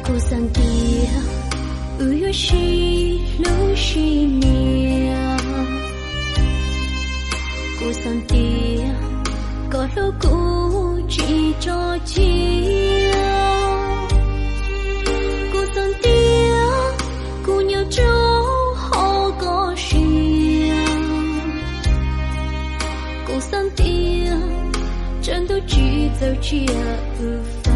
故乡的五月西路西面，故乡的高楼古迹照见，故乡的姑娘就好高兴，故乡的真都只走街不返。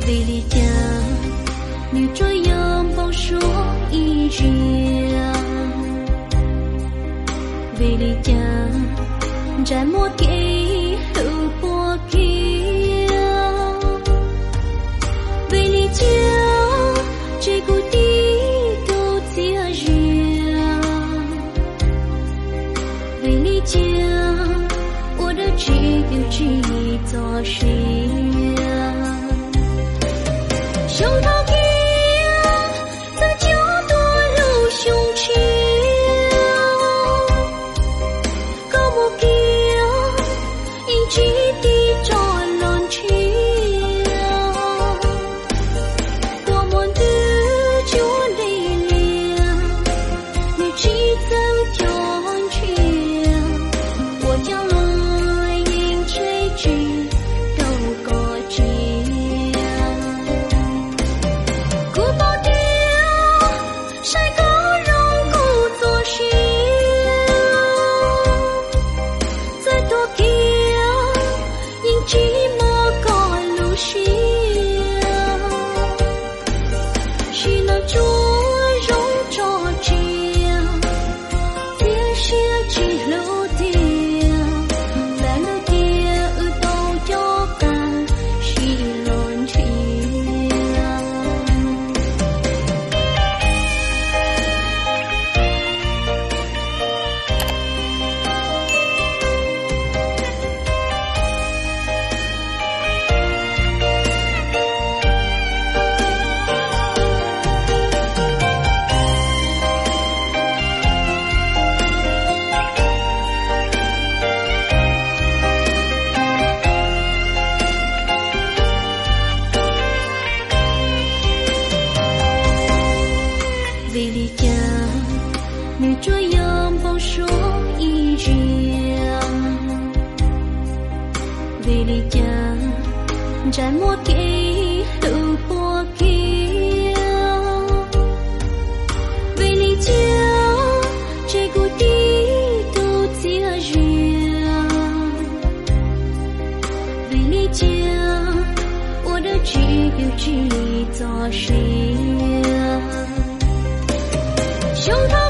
为了家，女着阳光说一句，为了家，摘莫给后波给，为了家，这个地都接人，为了家，我的只有只做事。胸膛给在脚多露胸前，高木给一起地着浪去，我们的就累了，你只走天去，我将来迎追去都过去。寂寞高路西，是那捉容着街，这些几路的，来了的都要干是乱去。为了家，女着阳光说一句，为了家，摘莫给后波给，为了家，这个地都接人，为了家，我的只有只做事。胸膛